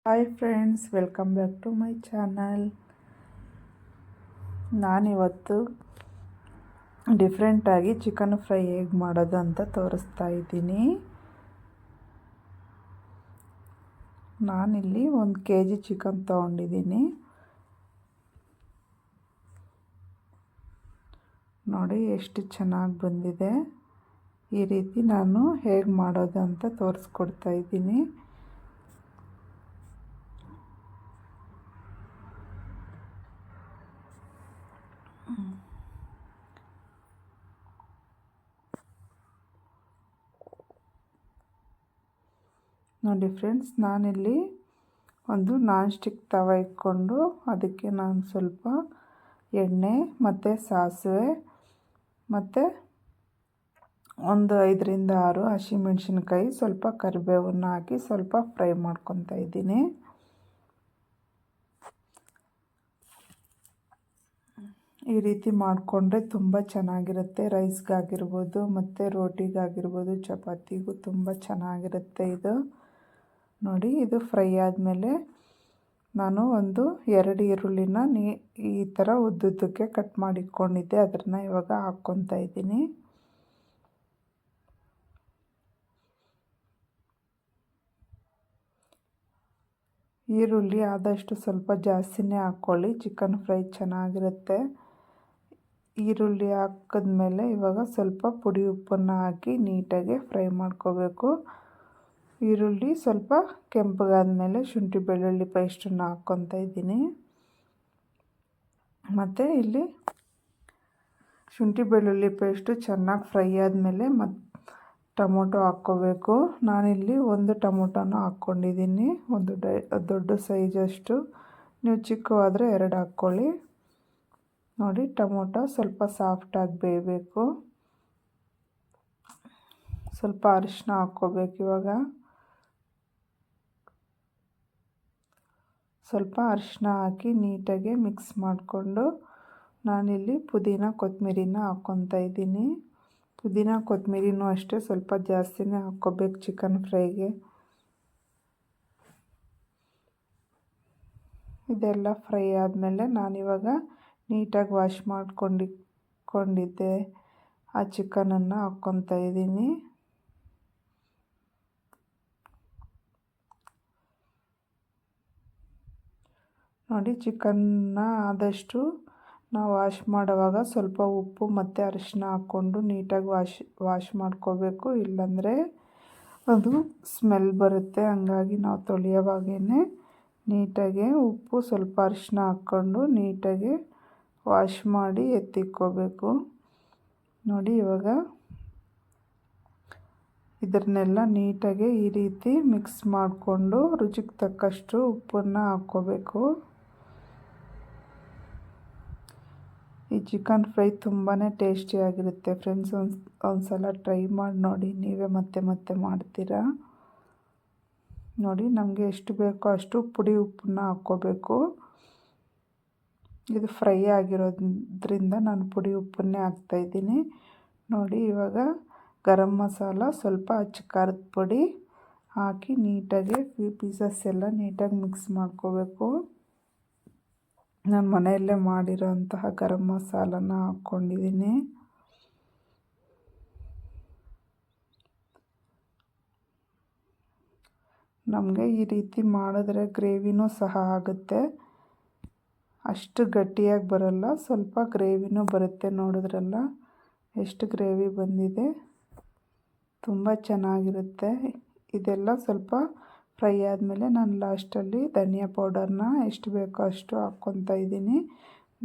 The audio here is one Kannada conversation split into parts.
Hi friends, welcome back to my channel. ನಾನಿವತ್ತು ಡಿಫ್ರೆಂಟಾಗಿ ಚಿಕನ್ ಫ್ರೈ ಹೇಗೆ ಮಾಡೋದು ಅಂತ ತೋರಿಸ್ತಾ ಇದ್ದೀನಿ. ನಾನಿಲ್ಲಿ 1 kg ಚಿಕನ್ ತೊಗೊಂಡಿದ್ದೀನಿ. ನೋಡಿ ಎಷ್ಟು ಚೆನ್ನಾಗಿ ಬಂದಿದೆ. ಈ ರೀತಿ ನಾನು ಹೇಗೆ ಮಾಡೋದು ಅಂತ ತೋರಿಸ್ಕೊಡ್ತಾ ಇದ್ದೀನಿ. ನೋಡಿ ಫ್ರೆಂಡ್ಸ್, ನಾನಿಲ್ಲಿ ಒಂದು ನಾನ್ ಸ್ಟಿಕ್ ತವ ಇಟ್ಕೊಂಡು ಅದಕ್ಕೆ ನಾನು ಸ್ವಲ್ಪ ಎಣ್ಣೆ ಮತ್ತು ಸಾಸಿವೆ ಮತ್ತು ಒಂದು 5ರಿಂದ 6 ಹಸಿಮೆಣಸಿನ್ಕಾಯಿ, ಸ್ವಲ್ಪ ಕರಿಬೇವನ್ನು ಹಾಕಿ ಸ್ವಲ್ಪ ಫ್ರೈ ಮಾಡ್ಕೊತಾ ಇದ್ದೀನಿ. ಈ ರೀತಿ ಮಾಡಿಕೊಂಡ್ರೆ ತುಂಬ ಚೆನ್ನಾಗಿರುತ್ತೆ. ರೈಸ್ಗಾಗಿರ್ಬೋದು ಮತ್ತು ರೋಟಿಗಾಗಿರ್ಬೋದು, ಚಪಾತಿಗೂ ತುಂಬ ಚೆನ್ನಾಗಿರುತ್ತೆ ಇದು. ನೋಡಿ, ಇದು ಫ್ರೈ ಆದಮೇಲೆ ನಾನು 2 ಈರುಳ್ಳಿನ ಈ ಥರ ಉದ್ದುದ್ದಕ್ಕೆ ಕಟ್ ಮಾಡಿಟ್ಕೊಂಡಿದ್ದೆ, ಅದನ್ನು ಇವಾಗ ಹಾಕ್ಕೊತಾ ಇದ್ದೀನಿ. ಈರುಳ್ಳಿ ಆದಷ್ಟು ಸ್ವಲ್ಪ ಜಾಸ್ತಿನೇ ಹಾಕ್ಕೊಳ್ಳಿ, ಚಿಕನ್ ಫ್ರೈ ಚೆನ್ನಾಗಿರುತ್ತೆ. ಈರುಳ್ಳಿ ಹಾಕಿದ್ಮೇಲೆ ಇವಾಗ ಸ್ವಲ್ಪ ಪುಡಿ ಉಪ್ಪನ್ನು ಹಾಕಿ ನೀಟಾಗಿ ಫ್ರೈ ಮಾಡ್ಕೋಬೇಕು. ಈರುಳ್ಳಿ ಸ್ವಲ್ಪ ಕೆಂಪಗಾದ್ಮೇಲೆ ಶುಂಠಿ ಬೆಳ್ಳುಳ್ಳಿ ಪೇಸ್ಟನ್ನು ಹಾಕ್ಕೊತಾ ಇದ್ದೀನಿ. ಮತ್ತು ಇಲ್ಲಿ ಶುಂಠಿ ಬೆಳ್ಳುಳ್ಳಿ ಪೇಸ್ಟು ಚೆನ್ನಾಗಿ ಫ್ರೈ ಆದಮೇಲೆ ಟೊಮೊಟೊ ಹಾಕ್ಕೋಬೇಕು. ನಾನಿಲ್ಲಿ 1 ಟೊಮೊಟೊನ ಹಾಕ್ಕೊಂಡಿದ್ದೀನಿ, ಒಂದು ದೊಡ್ಡ ಸೈಜಷ್ಟು. ನೀವು ಚಿಕ್ಕವಾದರೆ 2 ಹಾಕ್ಕೊಳ್ಳಿ. ನೋಡಿ, ಟೊಮೊಟೊ ಸ್ವಲ್ಪ ಸಾಫ್ಟಾಗಿ ಬೇಯಬೇಕು. ಸ್ವಲ್ಪ ಅರಿಶಿನ ಹಾಕ್ಕೋಬೇಕು. ಇವಾಗ ಸ್ವಲ್ಪ ಅರಿಶಿನ ಹಾಕಿ ನೀಟಾಗಿ ಮಿಕ್ಸ್ ಮಾಡಿಕೊಂಡು ನಾನಿಲ್ಲಿ ಪುದೀನ ಕೊತ್ತಂಬರಿನ ಹಾಕ್ಕೊತಾ ಇದ್ದೀನಿ. ಪುದೀನ ಕೊತ್ತಂಬರಿನೂ ಅಷ್ಟೇ ಸ್ವಲ್ಪ ಜಾಸ್ತಿನೇ ಹಾಕ್ಕೋಬೇಕು ಚಿಕನ್ ಫ್ರೈಗೆ. ಇದೆಲ್ಲ ಫ್ರೈ ಆದಮೇಲೆ ನಾನಿವಾಗ ನೀಟಾಗಿ ವಾಶ್ ಮಾಡ್ಕೊಂಡಿದ್ದೆ ಆ ಚಿಕನನ್ನು ಹಾಕ್ಕೊತಾ ಇದ್ದೀನಿ. ನೋಡಿ, ಚಿಕನ್ನ ಆದಷ್ಟು ನಾವು ವಾಶ್ ಮಾಡುವಾಗ ಸ್ವಲ್ಪ ಉಪ್ಪು ಮತ್ತು ಅರಿಶಿನ ಹಾಕ್ಕೊಂಡು ನೀಟಾಗಿ ವಾಶ್ ಮಾಡ್ಕೋಬೇಕು. ಇಲ್ಲಾಂದರೆ ಅದು ಸ್ಮೆಲ್ ಬರುತ್ತೆ. ಹಂಗಾಗಿ ನಾವು ತೊಳೆಯೋವಾಗೇ ನೀಟಾಗಿ ಉಪ್ಪು ಸ್ವಲ್ಪ ಅರಿಶಿನ ಹಾಕ್ಕೊಂಡು ನೀಟಾಗಿ ವಾಶ್ ಮಾಡಿ ಎತ್ತಿಕ್ಕೋಬೇಕು. ನೋಡಿ, ಇವಾಗ ಇದನ್ನೆಲ್ಲ ನೀಟಾಗಿ ಈ ರೀತಿ ಮಿಕ್ಸ್ ಮಾಡಿಕೊಂಡು ರುಚಿಗೆ ತಕ್ಕಷ್ಟು ಉಪ್ಪನ್ನು ಹಾಕ್ಕೋಬೇಕು. ಈ ಚಿಕನ್ ಫ್ರೈ ತುಂಬಾ ಟೇಸ್ಟಿಯಾಗಿರುತ್ತೆ ಫ್ರೆಂಡ್ಸ್. ಒಂದ್ಸಲ ಟ್ರೈ ಮಾಡಿ ನೋಡಿ, ನೀವೇ ಮತ್ತೆ ಮತ್ತೆ ಮಾಡ್ತೀರಾ. ನೋಡಿ, ನಮಗೆ ಎಷ್ಟು ಬೇಕೋ ಅಷ್ಟು ಪುಡಿ ಉಪ್ಪನ್ನ ಹಾಕ್ಕೋಬೇಕು. ಇದು ಫ್ರೈ ಆಗಿರೋದ್ರಿಂದ ನಾನು ಪುಡಿ ಉಪ್ಪನ್ನೇ ಹಾಕ್ತಾಯಿದ್ದೀನಿ. ನೋಡಿ, ಇವಾಗ ಗರಂ ಮಸಾಲ, ಸ್ವಲ್ಪ ಅಚ್ಚ ಖಾರದ ಪುಡಿ ಹಾಕಿ ನೀಟಾಗಿ ಪೀಸಸ್ ಎಲ್ಲ ನೀಟಾಗಿ ಮಿಕ್ಸ್ ಮಾಡ್ಕೋಬೇಕು. ನಾನು ಮನೆಯಲ್ಲೇ ಮಾಡಿರೋಂತಹ ಗರಂ ಮಸಾಲನ ಹಾಕ್ಕೊಂಡಿದ್ದೀನಿ. ನಮಗೆ ಈ ರೀತಿ ಮಾಡಿದ್ರೆ ಗ್ರೇವಿನೂ ಸಹ ಆಗುತ್ತೆ. ಅಷ್ಟು ಗಟ್ಟಿಯಾಗಿ ಬರಲ್ಲ, ಸ್ವಲ್ಪ ಗ್ರೇವಿನೂ ಬರುತ್ತೆ. ನೋಡಿದ್ರಲ್ಲ ಎಷ್ಟು ಗ್ರೇವಿ ಬಂದಿದೆ, ತುಂಬ ಚೆನ್ನಾಗಿರುತ್ತೆ. ಇದೆಲ್ಲ ಸ್ವಲ್ಪ ಫ್ರೈ ಆದಮೇಲೆ ನಾನು ಲಾಸ್ಟಲ್ಲಿ ಧನಿಯಾ ಪೌಡರ್ನ ಎಷ್ಟು ಬೇಕೋ ಅಷ್ಟು ಹಾಕ್ಕೊತಾ ಇದ್ದೀನಿ.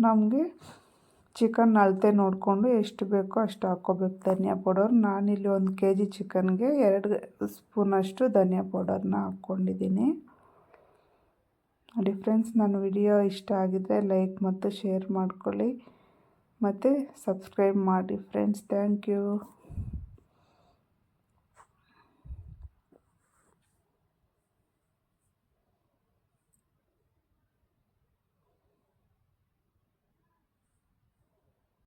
ನಮಗೆ ಚಿಕನ್ ಅಳತೆ ನೋಡಿಕೊಂಡು ಎಷ್ಟು ಬೇಕೋ ಅಷ್ಟು ಹಾಕ್ಕೋಬೇಕು ಧನಿಯಾ ಪೌಡರ್. ನಾನಿಲ್ಲಿ 1 kg ಚಿಕನ್ಗೆ 2 ಸ್ಪೂನಷ್ಟು ಧನಿಯಾ ಪೌಡರ್ನ ಹಾಕ್ಕೊಂಡಿದ್ದೀನಿ. ನೋಡಿ ಫ್ರೆಂಡ್ಸ್, ನನ್ನ ವಿಡಿಯೋ ಇಷ್ಟ ಆಗಿದ್ದರೆ ಲೈಕ್ ಮತ್ತು ಶೇರ್ ಮಾಡ್ಕೊಳ್ಳಿ ಮತ್ತು ಸಬ್ಸ್ಕ್ರೈಬ್ ಮಾಡಿ ಫ್ರೆಂಡ್ಸ್. Thank you.